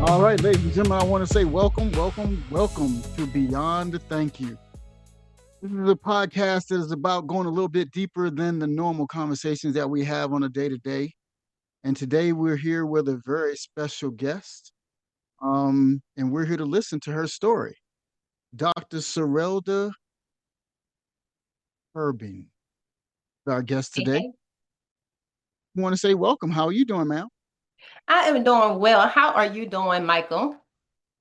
All right, ladies and gentlemen, I want to say welcome to Beyond the Thank You. This is a podcast that is about going a little bit deeper than the normal conversations that we have on a day to day. And today we're here with a very special guest, and we're here to listen to her story. Dr. Serelda Herbin, our guest Hey, today. hey. I want to say welcome. How are you doing, ma'am? I am doing well. How are you doing, Michael?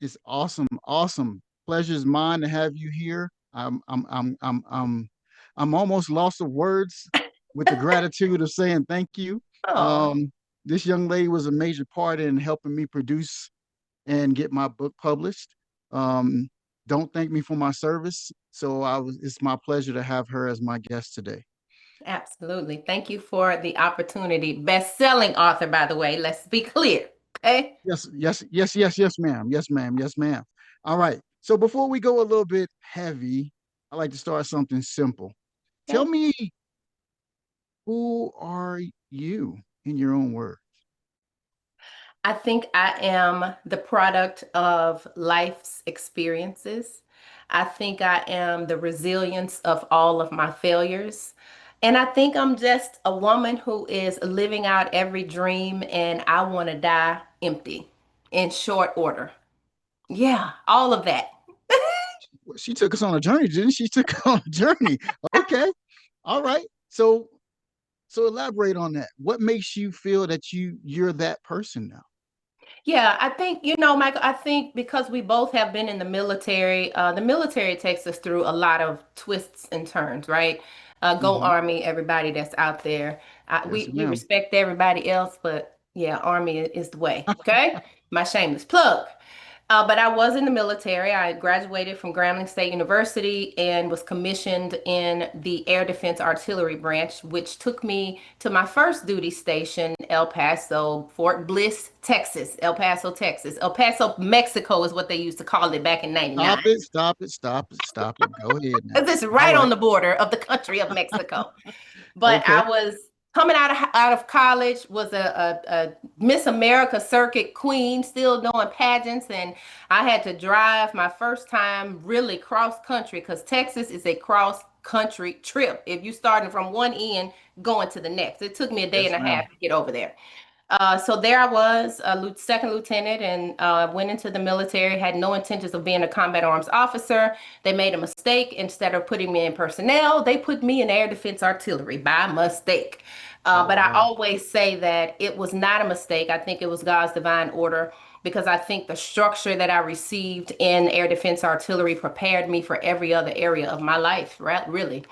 It's awesome, awesome. Pleasure's mine to have you here. I'm almost lost of words with the gratitude of saying thank you. Oh, Um, this young lady was a major part in helping me produce and get my book published. Um, don't thank me for my service. So it's my pleasure to have her as my guest today. absolutely. Thank you for the opportunity. Best-selling author, by the way. Let's be clear. Okay. Yes, ma'am. Yes, ma'am. Yes, ma'am. All right. So before we go a little bit heavy, I like to start something simple. Tell Okay. me, who are you in your own words? I think I am the product of life's experiences. I think I am the resilience of all of my failures. And I think I'm just a woman who is living out every dream and I want to die empty in short order. Yeah, all of that. Well, she took us on a journey, didn't she? She took us on a journey. Okay. All right. So elaborate on that. What makes you feel that you're that person now? Yeah, I think, Michael, I think because we both have been in the military takes us through a lot of twists and turns, right? Go Hmm. Army, everybody that's out there. Yes, We ma'am. respect everybody else, but yeah, Army is the way, okay? My shameless plug. But I was in the military. I graduated from Grambling State University and was commissioned in the Air Defense Artillery Branch, which took me to my first duty station, El Paso, Fort Bliss, Texas. El Paso, Texas. El Paso, Mexico is what they used to call it back in Stop 99. it, stop it, stop it, stop it. Go ahead now. This is All right on right. the border of the country of Mexico. But Okay. I was coming out of college, was a Miss America circuit queen, still doing pageants, and I had to drive my first time really cross country because Texas is a cross country trip. If you starting from one end going to the next, it took me a day Yes, and a half ma'am. to get over there. So there I was, a second lieutenant, and went into the military. Had no intentions of being a combat arms officer. They made a mistake. Instead of putting me in personnel, they put me in air defense artillery by mistake. Oh, But I wow. always say that it was not a mistake. I think it was God's divine order because I think the structure that I received in air defense artillery prepared me for every other area of my life, right? Really.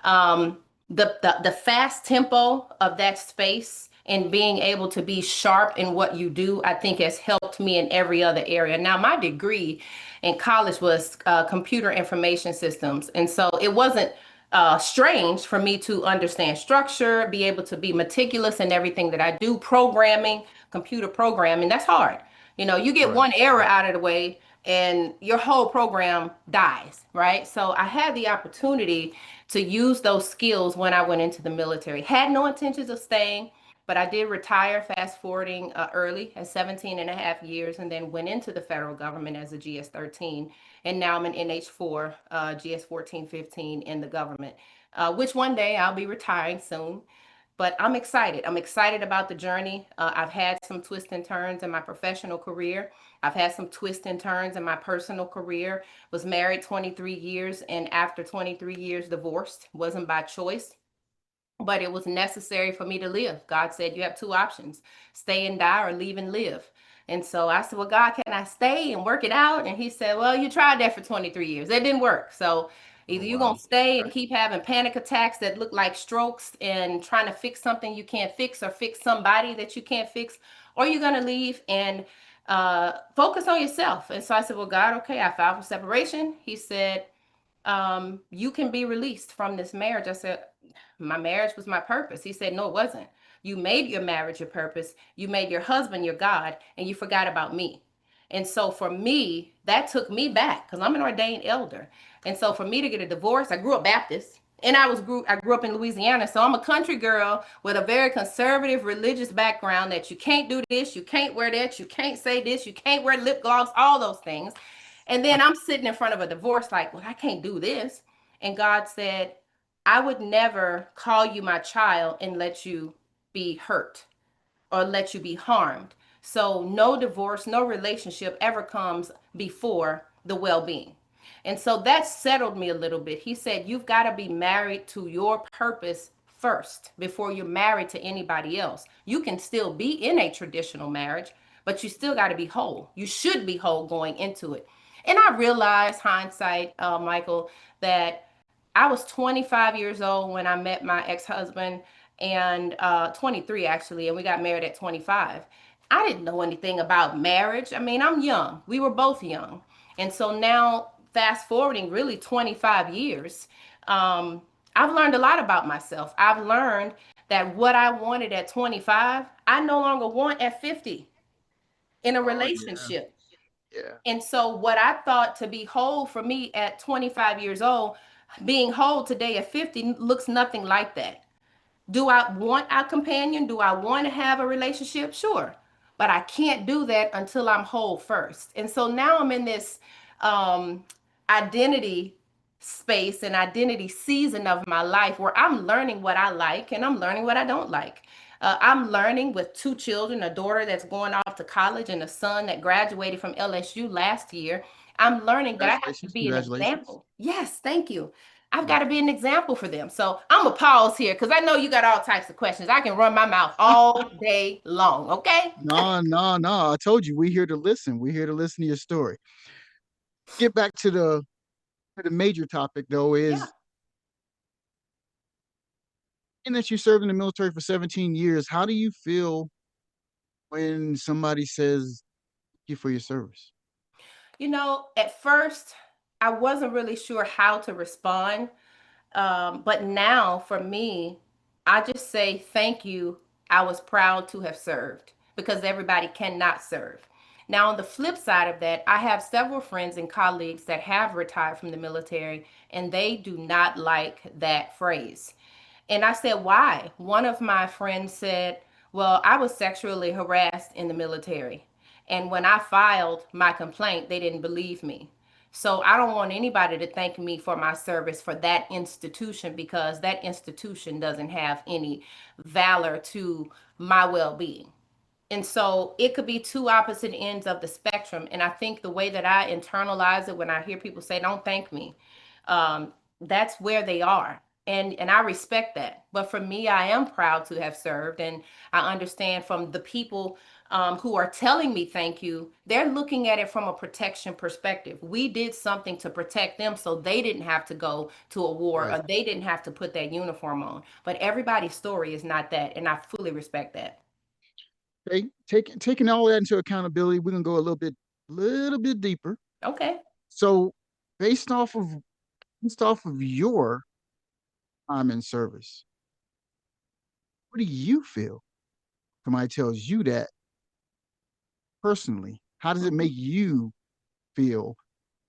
Um, the fast tempo of that space and being able to be sharp in what you do, I think has helped me in every other area. Now, my degree in college was computer information systems, and so it wasn't strange for me to understand structure, be able to be meticulous in everything that I do. Programming, computer programming, that's hard. You get Right. one error out of the way and your whole program dies, right? So I had the opportunity to use those skills when I went into the military. Had no intentions of staying, but I did retire fast forwarding early at 17 and a half years and then went into the federal government as a GS 13. And now I'm an NH4, GS 14, 15 in the government. which one day I'll be retiring soon. But I'm excited. I'm excited about the journey. I've had some twists and turns in my professional career. I've had some twists and turns in my personal career. Was married 23 years, and after 23 years, divorced. Wasn't by choice, but it was necessary for me to live. God said, you have two options: stay and die or leave and live. And so I said, well, God, can I stay and work it out? And he said, well, you tried that for 23 years. That didn't work. So Oh either you're going wow. to stay and Okay. keep having panic attacks that look like strokes and trying to fix something you can't fix or fix somebody that you can't fix, or you're going to leave and focus on yourself. And so I said, well, God, okay, I filed for separation. He said, you can be released from this marriage. I said, my marriage was my purpose. He said, no, it wasn't. You made your marriage your purpose. You made your husband your God, and you forgot about me. And so for me, that took me back because I'm an ordained elder. And so for me to get a divorce, I grew up Baptist. And I grew up in Louisiana, so I'm a country girl with a very conservative religious background. That you can't do this, you can't wear that, you can't say this, you can't wear lip gloss, all those things. And then I'm sitting in front of a divorce, like, well, I can't do this. And God said, I would never call you my child and let you be hurt or let you be harmed. So, no divorce, no relationship ever comes before the well being. And so that settled me a little bit. He said, you've got to be married to your purpose first before you're married to anybody else. You can still be in a traditional marriage, but you still got to be whole. You should be whole going into it. And I realized, hindsight, Michael, that I was 25 years old when I met my ex-husband, and 23 actually, and we got married at 25. I didn't know anything about marriage. I mean, I'm young. We were both young. And so now, fast forwarding really 25 years, um, I've learned a lot about myself. I've learned that what I wanted at 25, I no longer want at 50 in a Oh yeah. relationship. Yeah. And so, what I thought to be whole for me at 25 years old, being whole today at 50 looks nothing like that. Do I want a companion? Do I want to have a relationship? Sure. But I can't do that until I'm whole first. And so now I'm in this um, identity space and identity season of my life where I'm learning what I like and I'm learning what I don't like. I'm learning with two children, a daughter that's going off to college and a son that graduated from LSU last year. I'm learning that I have to Congratulations. be an Congratulations. example. Yes, thank you. I've Yeah. got to be an example for them. So I'm gonna pause here because I know you got all types of questions. I can run my mouth all day long. Okay. No, no, no. I told you we're here to listen. We're here to listen to your story. Get back to the major topic though, Yeah. is in that you served in the military for 17 years. How do you feel when somebody says thank you for your service? At first, I wasn't really sure how to respond. But now for me, I just say thank you. I was proud to have served because everybody cannot serve. Now, on the flip side of that, I have several friends and colleagues that have retired from the military and they do not like that phrase. And I said, why? One of my friends said, well, I was sexually harassed in the military. And when I filed my complaint, they didn't believe me. So I don't want anybody to thank me for my service for that institution because that institution doesn't have any valor to my well being. And so it could be two opposite ends of the spectrum. And I think the way that I internalize it when I hear people say, don't thank me, um, that's where they are. And I respect that. But for me, I am proud to have served. And I understand from the people who are telling me thank you, they're looking at it from a protection perspective. We did something to protect them so they didn't have to go to a war Right. or they didn't have to put that uniform on. But everybody's story is not that. And I fully respect that. Okay. Taking all of that into accountability, we're gonna go a little bit deeper. Okay. So based off of based off of your time in service, what do you feel? Somebody tells you that personally. How does it Mhm. make you feel?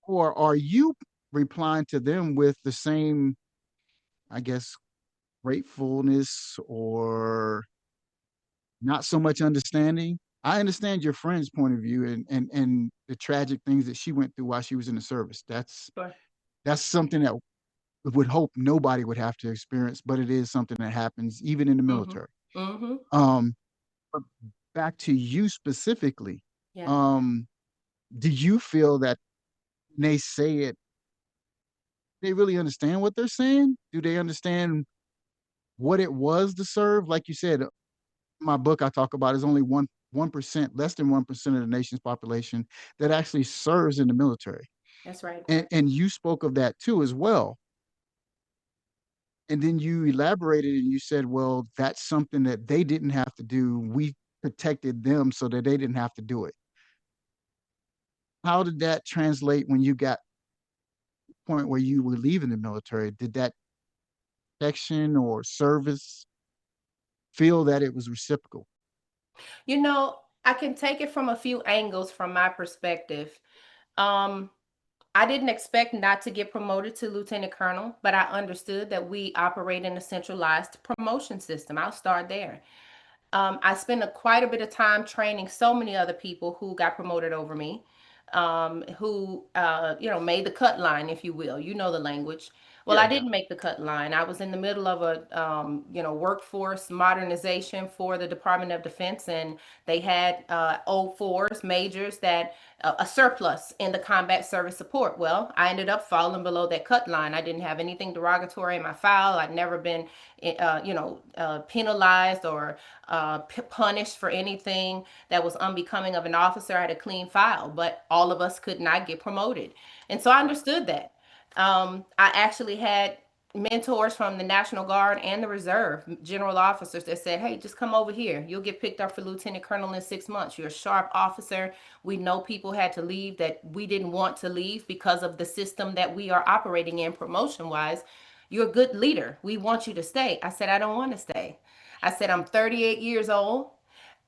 Or are you replying to them with the same, I guess, gratefulness or not so much understanding? I understand your friend's point of view and the tragic things that she went through while she was in the service. That's Sure. that's something that would hope nobody would have to experience, but it is something that happens even in the Mm-hmm. military. Mm-hmm. Um, but back to you specifically, Yeah. um, do you feel that when they say it, they really understand what they're saying? Do they understand what it was to serve? Like you said, my book I talk about is only 1%, less than 1% of the nation's population that actually serves in the military. That's right. And you spoke of that too as well. And then you elaborated and you said, well, that's something that they didn't have to do. We protected them so that they didn't have to do it. How did that translate when you got to the point where you were leaving the military? Did that protection or service feel that it was reciprocal? You know, I can take it from a few angles from my perspective. Um, I didn't expect not to get promoted to lieutenant colonel, but I understood that we operate in a centralized promotion system. I'll start there. I spent quite a bit of time training so many other people who got promoted over me, who made the cut line, if you will. You know the language. Well, Yeah, I yeah. didn't make the cut line. I was in the middle of a workforce modernization for the Department of Defense, and they had O4s, majors that a surplus in the combat service support. Well, I ended up falling below that cut line. I didn't have anything derogatory in my file. I'd never been, penalized or punished for anything that was unbecoming of an officer. I had a clean file, but all of us could not get promoted. And so I Right. understood that. I actually had mentors from the National Guard and the Reserve, general officers that said, hey, just come over here. You'll get picked up for lieutenant colonel in 6 months. You're a sharp officer. We know people had to leave that we didn't want to leave because of the system that we are operating in promotion wise. You're a good leader. We want you to stay. I said, I don't want to stay. I said, I'm 38 years old.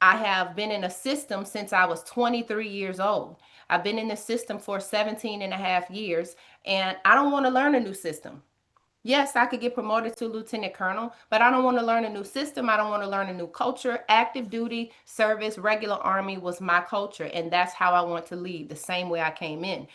I have been in a system since I was 23 years old. I've been in this system for 17 and a half years, and I don't want to learn a new system. Yes, I could get promoted to lieutenant colonel, but I don't want to learn a new system. I don't want to learn a new culture. Active duty service, regular army was my culture, and that's how I want to leave, the same way I came in.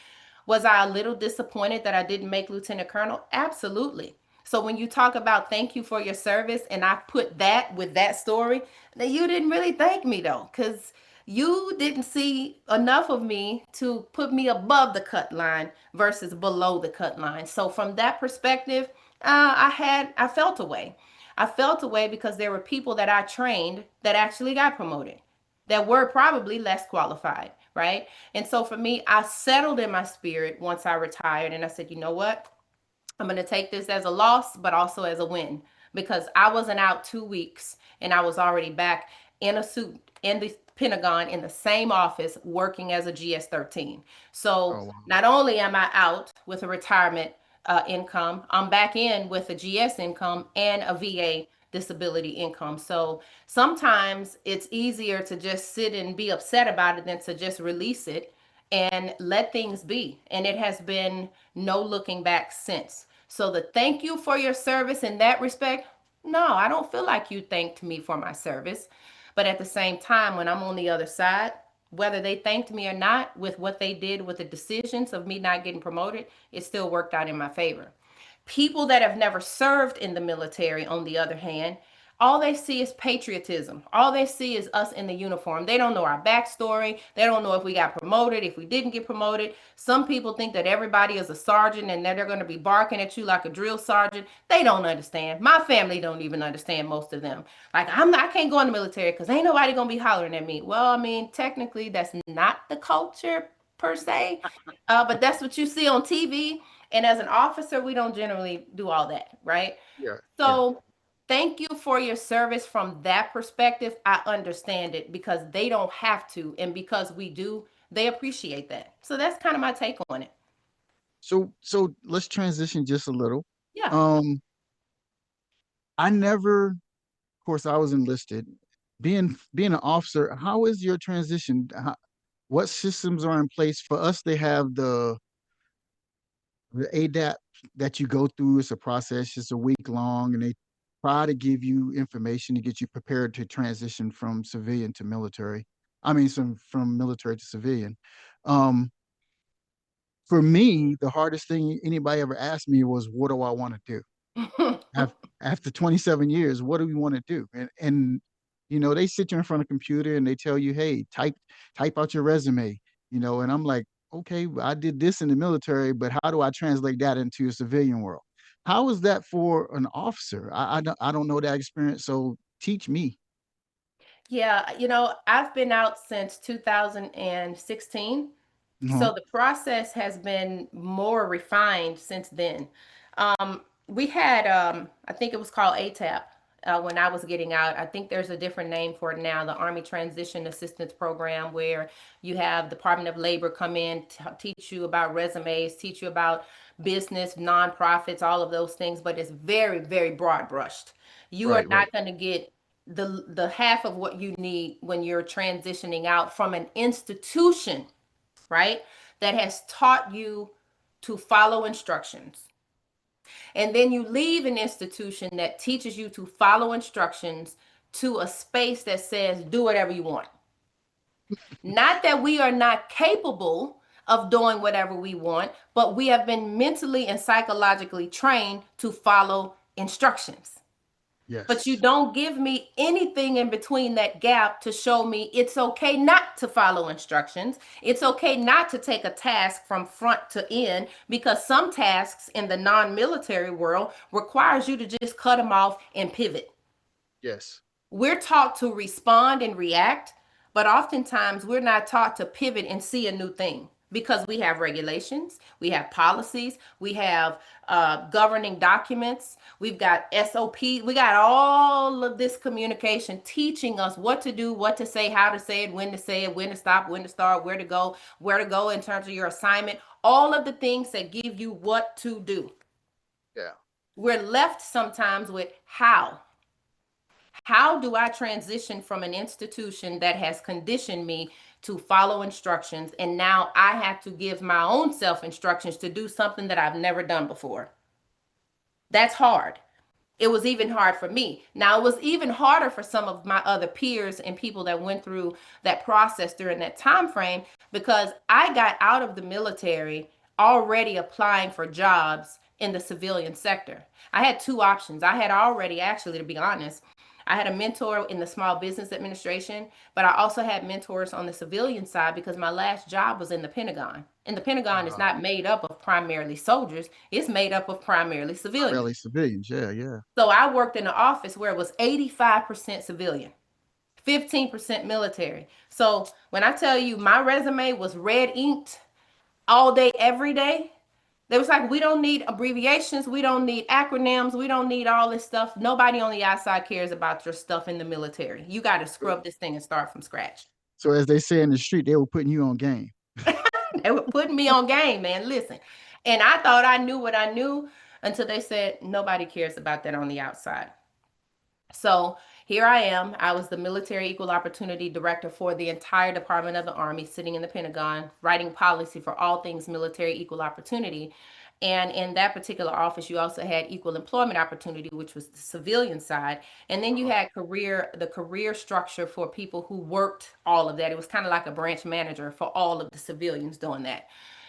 Was I a little disappointed that I didn't make lieutenant colonel? Absolutely. So when you talk about thank you for your service, and I put that with that story, that you didn't really thank me though, because you didn't see enough of me to put me above the cut line versus below the cut line. So from that perspective, I felt away. I felt away because there were people that I trained that actually got promoted that were probably less qualified, right? And so for me, I settled in my spirit once I retired and I said, you know what? I'm going to take this as a loss, but also as a win because I wasn't out 2 weeks and I was already back in a suit in the Pentagon in the same office working as a GS 13. So Oh, wow. not only am I out with a retirement income, I'm back in with a GS income and a VA disability income. So sometimes it's easier to just sit and be upset about it than to just release it and let things be. And it has been no looking back since. So the thank you for your service in that respect, no, I don't feel like you thanked me for my service. But at the same time, when I'm on the other side, whether they thanked me or not, with what they did with the decisions of me not getting promoted, it still worked out in my favor. People that have never served in the military, on the other hand, all they see is patriotism. All they see is us in the uniform. They don't know our backstory. They don't know if we got promoted, if we didn't get promoted. Some people think that everybody is a sergeant and that they're going to be barking at you like a drill sergeant. They don't understand. My family don't even understand, most of them. Like, I can't go in the military because ain't nobody going to be hollering at me. Well, I mean, technically, that's not the culture per se, but that's what you see on TV. And as an officer, we don't generally do all that, right? Yeah, yeah. So thank you for your service from that perspective. I understand it because they don't have to. And because we do, they appreciate that. So that's kind of my take on it. So let's transition just a little. Yeah. Um, I never, of course, I was enlisted. Being an officer, how is your transition? What systems are in place for us? They have the ADAP that you go through. It's a process, it's a week long, and they try to give you information to get you prepared to transition from civilian to military. I mean, from military to civilian. Um, for me, the hardest thing anybody ever asked me was, what do I want to do? After 27 years, what do we want to do? And they sit you in front of a computer and they tell you, hey, type out your resume, and I'm like, okay, I did this in the military, but how do I translate that into a civilian world? How is that for an officer? I don't know that experience, so teach me. Yeah, I've been out since 2016. Uh-huh. So the process has been more refined since then. We had, I think it was called ATAP when I was getting out. I think there's a different name for it now, the Army Transition Assistance Program, where you have Department of Labor come in, teach you about resumes, teach you about business, nonprofits, all of those things, but it's very, very broad brushed. You are Right, right. not going to get the half of what you need when you're transitioning out from an institution, right? That has taught you to follow instructions. And then you leave an institution that teaches you to follow instructions to a space that says, do whatever you want. Not that we are not capable of doing whatever we want, but we have been mentally and psychologically trained to follow instructions. But you Yes. don't give me anything in between that gap to show me it's okay not to follow instructions. It's okay not to take a task from front to end, because some tasks in the non-military world requires you to just cut them off and pivot. Yes. We're taught to respond and react, but oftentimes we're not taught to pivot and see a new thing, because we have regulations, we have policies, we have governing documents, we've got SOP, we got all of this communication teaching us what to do, what to say, how to say it, when to stop, when to start, where to go in terms of your assignment, all of the things that give you what to do. Yeah. We're left sometimes with how. How do I transition from an institution that has conditioned me to follow instructions, and now I have to give my own self instructions to do something that I've never done before? That's hard. It was even hard for me. Now, it was even harder for some of my other peers and people that went through that process during that time frame, because I got out of the military already applying for jobs in the civilian sector. I had two options. I had already, actually, to be honest, I had a mentor in the Small Business Administration, but I also had mentors on the civilian side because my last job was in the Pentagon. And the Pentagon is Uh, not made up of primarily soldiers, it's made up of primarily civilians. Primarily civilians. Yeah, yeah. So I worked in an office where it was 85% civilian, 15% military. So when I tell you my resume was red inked all day, every day, they was like, we don't need abbreviations, we don't need acronyms, we don't need all this stuff. Nobody on the outside cares about your stuff in the military. You got to scrub this thing and start from scratch. So as they say in the street, they were putting you on game. They were putting me on game, man. Listen. And I thought I knew what I knew until they said nobody cares about that on the outside. So here I am. I was the military equal opportunity director for the entire Department of the Army, sitting in the Pentagon, writing policy for all things military equal opportunity. And in that particular office, you also had equal employment opportunity, which was the civilian side. And then you Uh-huh. had the career structure for people who worked all of that. It was kind of like a branch manager for all of the civilians doing that.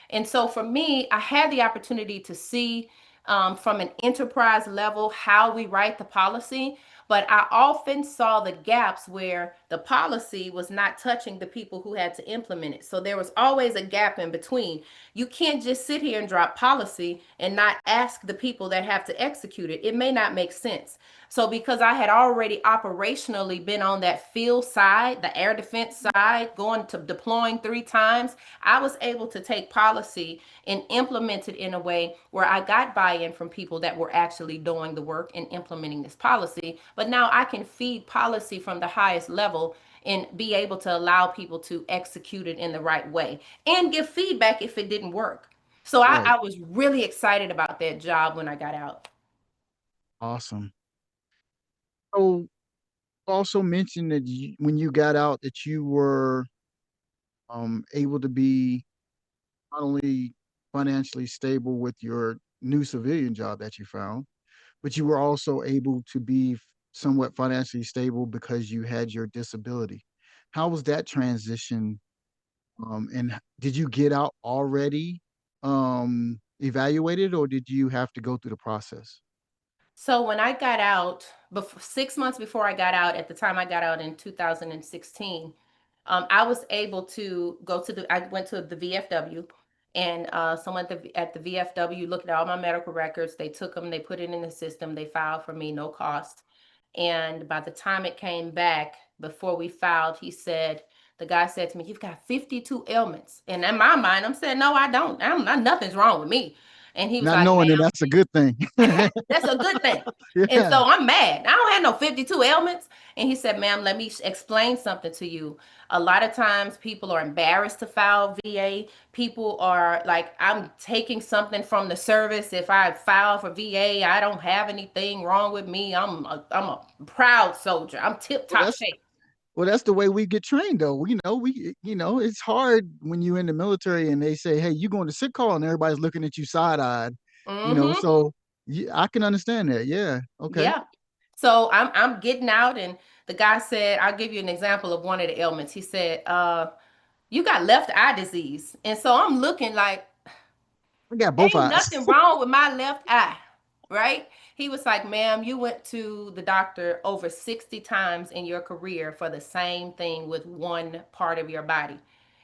And so for me, I had the opportunity to see from an enterprise level how we write the policy, but I often saw the gaps where the policy was not touching the people who had to implement it. So there was always a gap in between. You can't just sit here and drop policy and not ask the people that have to execute it. It may not make sense. So because I had already operationally been on that field side, the air defense side, going to deploying 3 times, I was able to take policy and implement it in a way where I got buy-in from people that were actually doing the work and implementing this policy. But now I can feed policy from the highest level and be able to allow people to execute it in the right way and give feedback if it didn't work. So Right. I was really excited about that job when I got out. Awesome. So also mentioned that when you got out that you were able to be not only financially stable with your new civilian job that you found, but you were also able to be somewhat financially stable because you had your disability. How was that transition? And did you get out already? evaluated, or did you have to go through the process? So when I got out, 6 months before I got out, at the time I got out in 2016, I was able to go to I went to the VFW, and someone at the VFW looked at all my medical records. They took them, they put it in the system, they filed for me, no cost. And by the time it came back, before we filed, the guy said to me, "You've got 52 ailments." And in my mind, I'm saying, "No, I don't. I'm not, nothing's wrong with me." And he was Not like, knowing that that's a good thing. that's a good thing. And Yeah. so I'm mad. I don't have no 52 ailments. And he said, "Ma'am, let me explain something to you. A lot of times people are embarrassed to file VA. People are like, I'm taking something from the service. If I file for VA, I don't have anything wrong with me. I'm a proud soldier. I'm tip Well, top that's shape." well, that's the way we get trained, though. It's hard when you're in the military and they say, "Hey, you going to sick call," and everybody's looking at you side eyed. Mm-hmm. So yeah, I can understand that. Yeah. Okay. Yeah. So I'm getting out, and the guy said, I'll give you an example of one of the ailments. He said, "You got left eye disease." And so I'm looking like, I got both ain't eyes. nothing wrong with my left eye, right? He was like, "Ma'am, you went to the doctor over 60 times in your career for the same thing with one part of your body.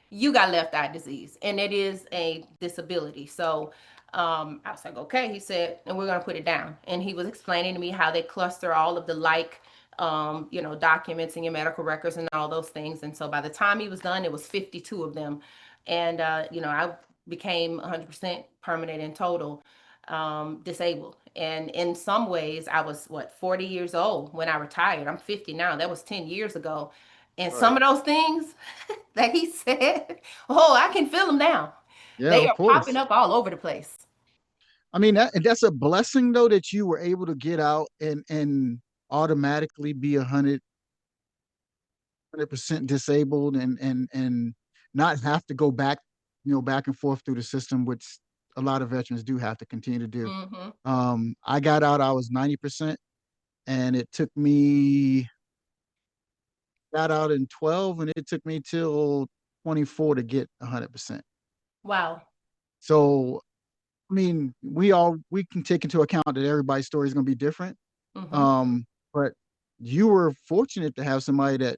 You got left eye disease, and it is a disability." So I was like, "Okay." He said, "And we're going to put it down." And he was explaining to me how they cluster all of the documents in your medical records and all those things. And so by the time he was done, it was 52 of them. And, I became 100% permanent and total disabled. And in some ways, I was, what, 40 years old when I retired. I'm 50 now. That was 10 years ago. And some Right. of those things that he said, oh, I can feel them now. Yeah, They of are popping course. up all over the place. I mean, that's a blessing though that you were able to get out and automatically be 100% disabled and not have to go back, back and forth through the system, which a lot of veterans do have to continue to do. Mm-hmm. I got out, I was 90%, and it took me got out in 12, and it took me till 24 to get 100%. Wow. So, I mean, we can take into account that everybody's story is going to be different. Mm-hmm. But you were fortunate to have somebody that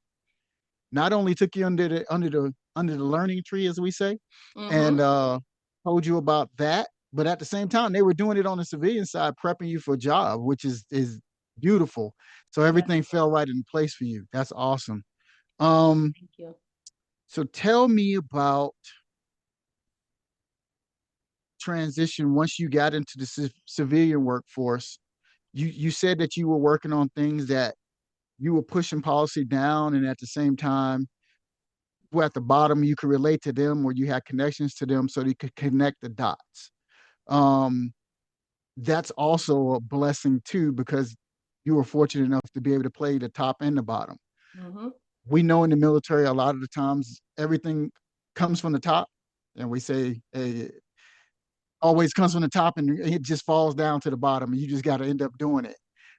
not only took you under the learning tree, as we say, and Mm-hmm. told you about that, but at the same time, they were doing it on the civilian side, prepping you for a job, which is beautiful. So Yeah. everything fell right in place for you. That's awesome. Um, Thank you. so tell me about transition once you got into the civilian workforce. You said that you were working on things that you were pushing policy down, and at the same time, who at the bottom you could relate to them or you had connections to them so you could connect the dots. Um, that's also a blessing too, because you were fortunate enough to be able to play the top and the bottom. Mm-hmm. We know in the military a lot of the times everything comes from the top, and we say, hey, always comes from the top and it just falls down to the bottom, and you just got to end up doing it.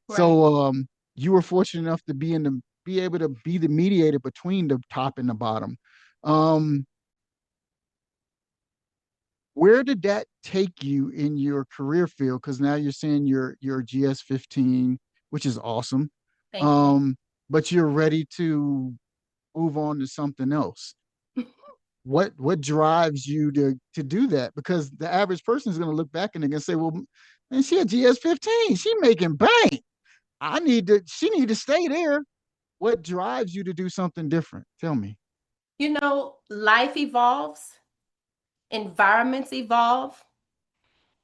Right. So you were fortunate enough to be able to be the mediator between the top and the bottom. um, where did that take you in your career field? Because now you're saying you're GS 15, which is awesome. Thank you. Um, but you're ready to move on to something else. What drives you to do that? Because the average person is going to look back and they're going to say, "Well, man, she a GS 15. She making bank. She need to stay there." What drives you to do something different? Tell me. Life evolves, environments evolve,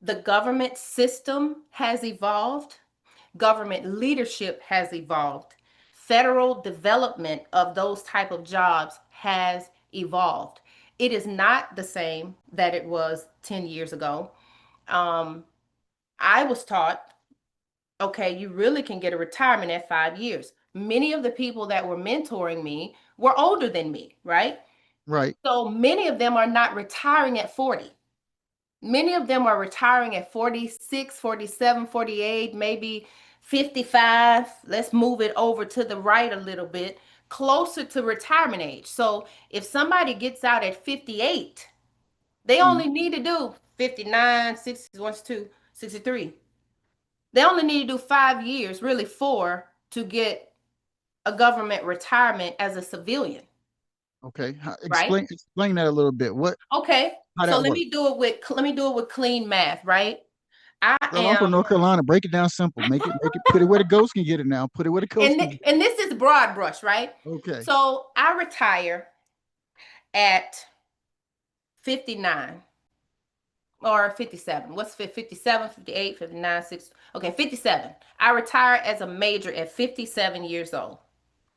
the government system has evolved, government leadership has evolved, federal development of those type of jobs has evolved. It is not the same that it was 10 years ago. um, I was taught, okay, you really can get a retirement at 5 years. Many of the people that were mentoring me were older than me, right? Right. So many of them are not retiring at 40. Many of them are retiring at 46, 47, 48, maybe 55. Let's move it over to the right a little bit, closer to retirement age. So if somebody gets out at 58, they Mm. only need to do 59, 61, 62, 63. They only need to do 5 years, really four, to get a government retirement as a civilian, Okay. right? Explain that a little bit. Okay. How So that works? let me do it with clean math, right? I Girl, I'm from am North Carolina. Break it down simple. Make it, put it where the ghost can get it now. Put it where the ghost can get and this is broad brush, right? it. Okay. So I retire at 59 or 57. What's 57, 58, 59, 6? Okay, 57. I retire as a major at 57 years old.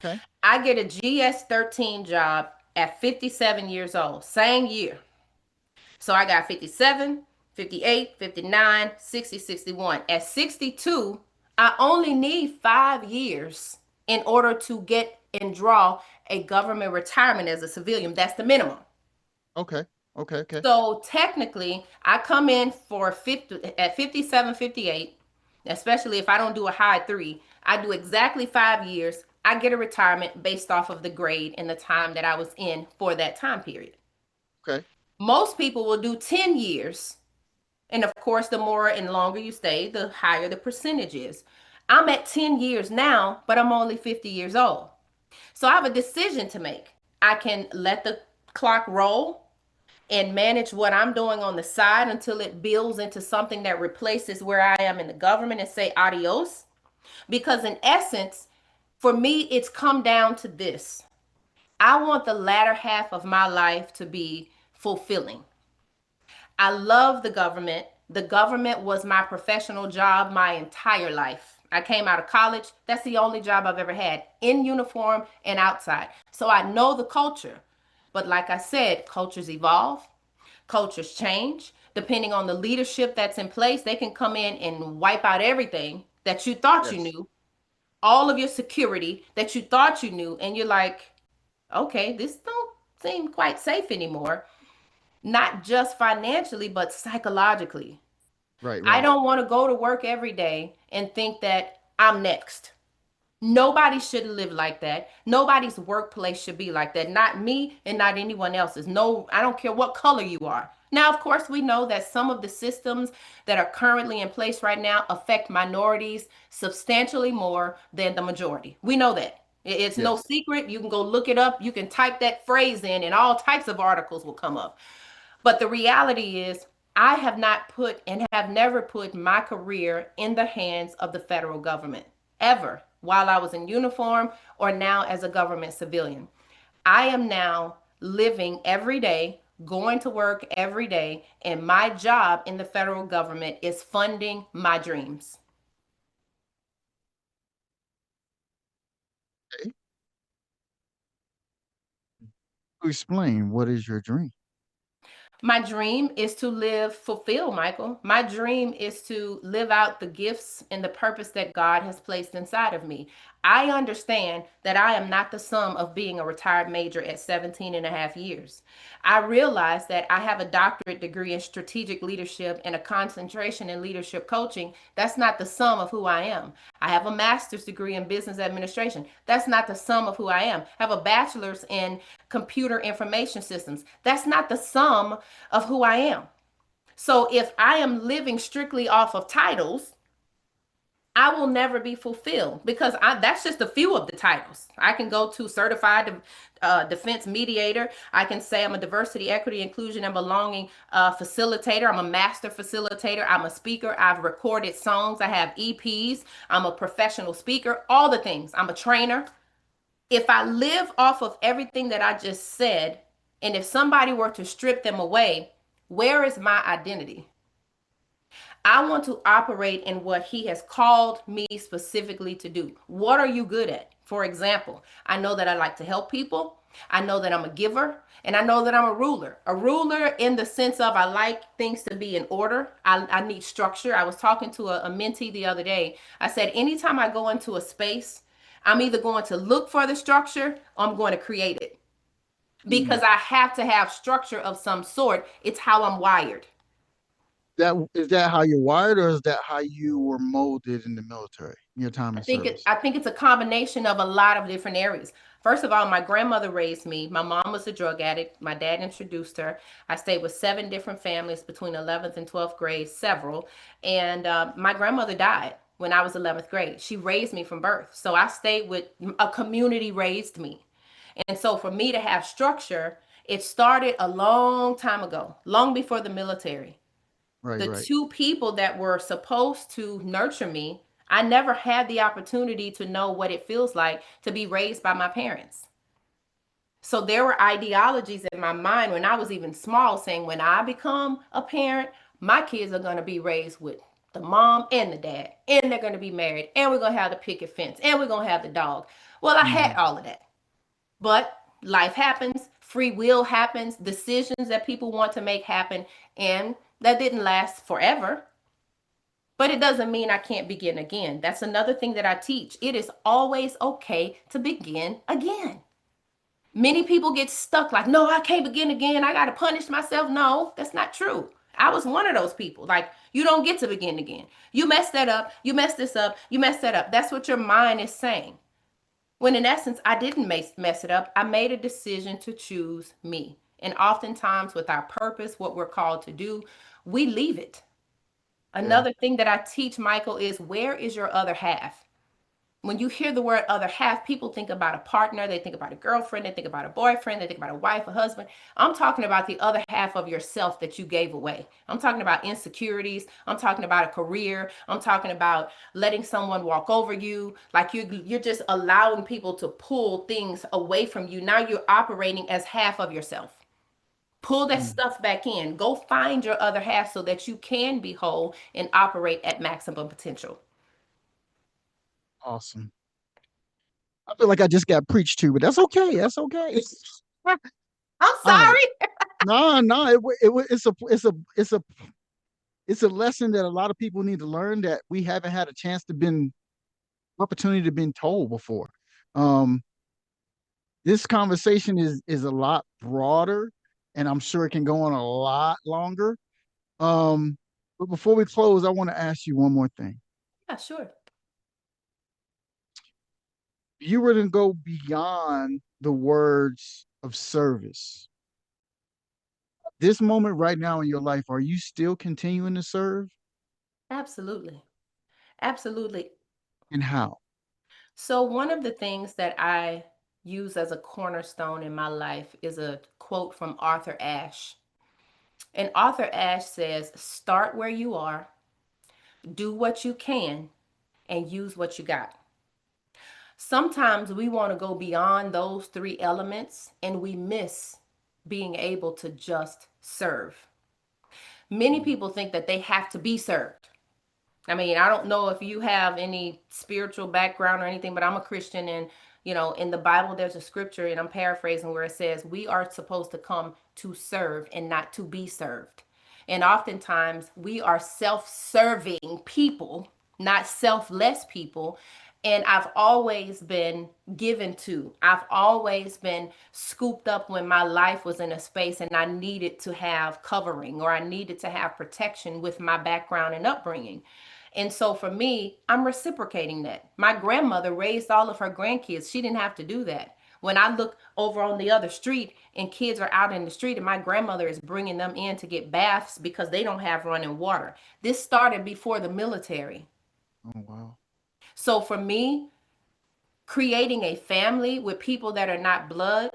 Okay. I get a GS 13 job at 57 years old, same year. So I got 57, 58, 59, 60, 61. At 62, I only need 5 years in order to get and draw a government retirement as a civilian. That's the minimum. Okay. Okay. Okay. So technically, I come in for 50 at 57, 58, especially if I don't do a high three. I do exactly 5 years. I get a retirement based off of the grade and the time that I was in for that time period. Okay. Most people will do 10 years. And of course, the more and longer you stay, the higher the percentage is. I'm at 10 years now, but I'm only 50 years old. So I have a decision to make. I can let the clock roll and manage what I'm doing on the side until it builds into something that replaces where I am in the government and say adios. Because in essence, for me, it's come down to this. I want the latter half of my life to be fulfilling. I love the government. The government was my professional job my entire life. I came out of college. That's the only job I've ever had in uniform and outside. So I know the culture. But like I said, cultures evolve, cultures change. Depending on the leadership that's in place, they can come in and wipe out everything that you thought you Yes. knew, all of your security that you thought you knew. And you're like, okay, this don't seem quite safe anymore, not just financially, but psychologically. Right. I Right. don't want to go to work every day and think that I'm next. Nobody should live like that. Nobody's workplace should be like that. Not me and not anyone else's. No, I don't care what color you are. Now, of course, we know that some of the systems that are currently in place right now affect minorities substantially more than the majority. We know that. It's no Yes. secret. You can go look it up. You can type that phrase in, and all types of articles will come up. But the reality is, I have not put and have never put my career in the hands of the federal government, ever, while I was in uniform or now as a government civilian. I am now living every day, going to work every day, and my job in the federal government is funding my dreams. Okay. Explain what is your dream. My dream is to live fulfilled, Michael. My dream is to live out the gifts and the purpose that God has placed inside of me. I understand that I am not the sum of being a retired major at 17 and a half years. I realize that I have a doctorate degree in strategic leadership and a concentration in leadership coaching. That's not the sum of who I am. I have a master's degree in business administration. That's not the sum of who I am. I have a bachelor's in computer information systems. That's not the sum of who I am. So if I am living strictly off of titles, I will never be fulfilled because that's just a few of the titles. I can go to certified defense mediator. I can say I'm a diversity, equity, inclusion, and belonging facilitator. I'm a master facilitator. I'm a speaker. I've recorded songs. I have EPs. I'm a professional speaker. All the things. I'm a trainer. If I live off of everything that I just said, and if somebody were to strip them away, where is my identity? I want to operate in what he has called me specifically to do. What are you good at? For example, I know that I like to help people. I know that I'm a giver, and I know that I'm a ruler. A ruler in the sense of I like things to be in order. I need structure. I was talking to a mentee the other day. I said, anytime I go into a space, I'm either going to look for the structure or I'm going to create it Mm, because I have to have structure of some sort. It's how I'm wired. That how you're wired, or is that how you were molded in the military, in your time I in think it service? I think it's a combination of a lot of different areas. First of all, my grandmother raised me. My mom was a drug addict. My dad introduced her. I stayed with seven different families between 11th and 12th grade, several. And my grandmother died when I was 11th grade. She raised me from birth. So I stayed with a community raised me. And so for me to have structure, it started a long time ago, long before the military. Right, The right. two people that were supposed to nurture me, I never had the opportunity to know what it feels like to be raised by my parents. So there were ideologies in my mind when I was even small saying, when I become a parent, my kids are going to be raised with the mom and the dad, and they're going to be married, and we're going to have the picket fence, and we're going to have the dog. Well, I had Hmm. all of that. But life happens, free will happens, decisions that people want to make happen, and that didn't last forever. But it doesn't mean I can't begin again. That's another thing that I teach. It is always okay to begin again. Many people get stuck like, no, I can't begin again. I got to punish myself. No, that's not true. I was one of those people. Like, you don't get to begin again. You messed that up. You messed this up. You messed that up. That's what your mind is saying. When in essence, I didn't mess it up. I made a decision to choose me. And oftentimes, with our purpose, what we're called to do, we leave it. Yeah. Another thing that I teach, Michael, is where is your other half? When you hear the word other half, people think about a partner, they think about a girlfriend, they think about a boyfriend, they think about a wife, a husband. I'm talking about the other half of yourself that you gave away. I'm talking about insecurities. I'm talking about a career. I'm talking about letting someone walk over you. Like you're just allowing people to pull things away from you. Now you're operating as half of yourself. Pull that Mm, stuff back in. Go find your other half so that you can be whole and operate at maximum potential. awesome. I feel like I just got preached to, but that's okay. That's okay. I'm All right. sorry. No, no, it's a lesson that a lot of people need to learn that we haven't had a chance to been opportunity to been told before. Um, this conversation is a lot broader, and I'm sure it can go on a lot longer. Um, but before we close, I want to ask you one more thing. Yeah, sure. If you were to go beyond the words of service, this moment right now in your life, are you still continuing to serve, Absolutely. Absolutely. and how? So, one of the things that I use as a cornerstone in my life is a quote from Arthur Ashe. And Arthur Ashe says, start where you are, do what you can, and use what you got. Sometimes we want to go beyond those three elements and we miss being able to just serve. Many Mm. people think that they have to be served. I mean, I don't know if you have any spiritual background or anything, but I'm a Christian, and in the Bible there's a scripture, and I'm paraphrasing, where it says we are supposed to come to serve and not to be served. And oftentimes we are self-serving people, not selfless people. And I've always been given to. I've always been scooped up when my life was in a space and I needed to have covering or I needed to have protection with my background and upbringing. And so for me, I'm reciprocating that. My grandmother raised all of her grandkids. She didn't have to do that. When I look over on the other street and kids are out in the street and my grandmother is bringing them in to get baths because they don't have running water. This started before the military. Oh, wow. So for me, creating a family with people that are not blood,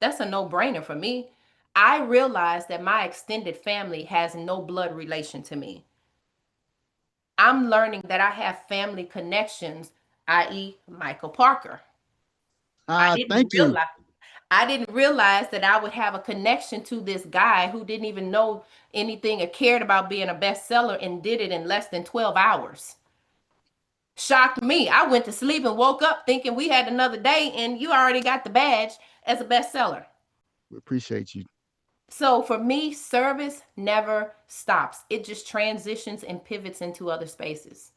that's a no-brainer for me. I realize that my extended family has no blood relation to me. I'm learning that I have family connections, i.e., Michael Parker. I didn't Thank you. realize I didn't realize that I would have a connection to this guy who didn't even know anything or cared about being a bestseller and did it in less than 12 hours. Shocked me. I went to sleep and woke up thinking we had another day and you already got the badge as a bestseller. We appreciate you. So for me, service never stops. It just transitions and pivots into other spaces.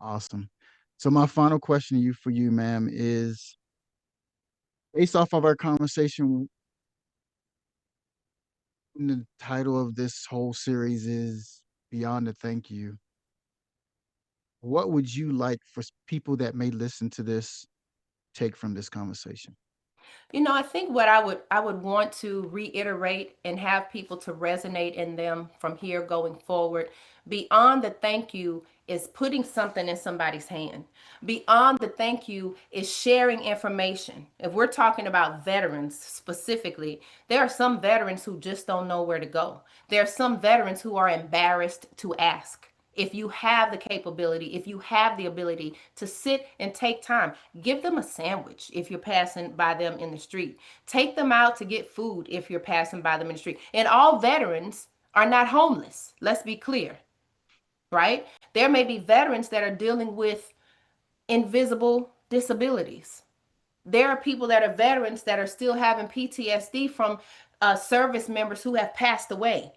Awesome. So my final question to you for you, ma'am, is based off of our conversation, And the title of this whole series is Beyond the Thank You. What would you like for people that may listen to this take from this conversation? I think what I would want to reiterate and have people to resonate in them from here going forward, beyond the thank you is putting something in somebody's hand. Beyond the thank you is sharing information. If we're talking about veterans specifically, there are some veterans who just don't know where to go. There are some veterans who are embarrassed to ask. If you have the capability, if you have the ability to sit and take time, give them a sandwich if you're passing by them in the street. Take them out to get food if you're passing by them in the street. And all veterans are not homeless. Let's be clear, right? There may be veterans that are dealing with invisible disabilities. There are people that are veterans that are still having PTSD from service members who have passed away,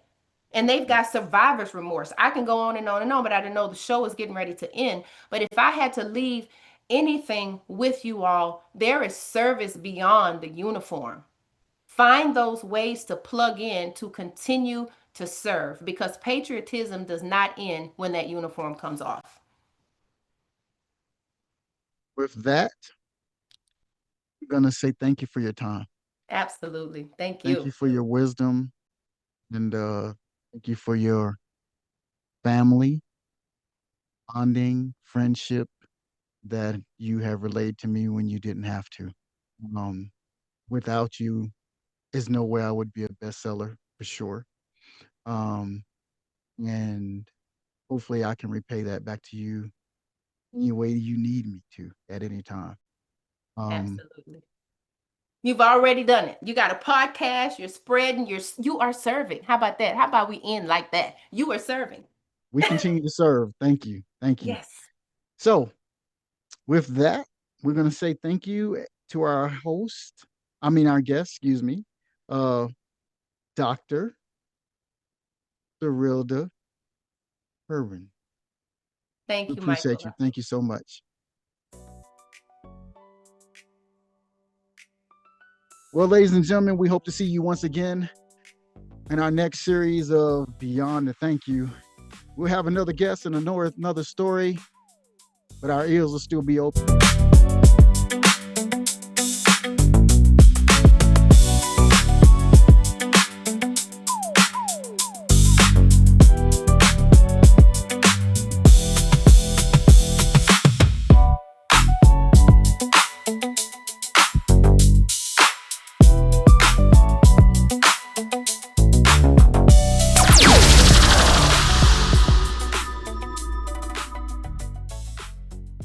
and they've got survivor's remorse. I can go on and on and on, but I didn't know the show was getting ready to end. But if I had to leave anything with you all, there is service beyond the uniform. Find those ways to plug in to continue to serve, because patriotism does not end when that uniform comes off. With that, I'm going to say thank you for your time. Absolutely. Thank Thank you you. for your wisdom and thank you for your family, bonding, friendship that you have relayed to me when you didn't have to. Um, Without you, there's no way I would be a bestseller for sure. Um, and hopefully I can repay that back to you any way you need me to at any time. Um, Absolutely. You've already done it. You got a podcast, you're spreading, you are serving. How about that? How about we end like that? You are serving. we continue to serve. Thank you. Thank you. Yes. So, with that, we're going to say thank you to our host, our guest, excuse me, uh, Dr. Serelda Herbin. We Thank you, appreciate Michael. you. Thank you so much. Well, ladies and gentlemen, we hope to see you once again in our next series of Beyond the Thank You. We'll have another guest and another story, but our ears will still be open.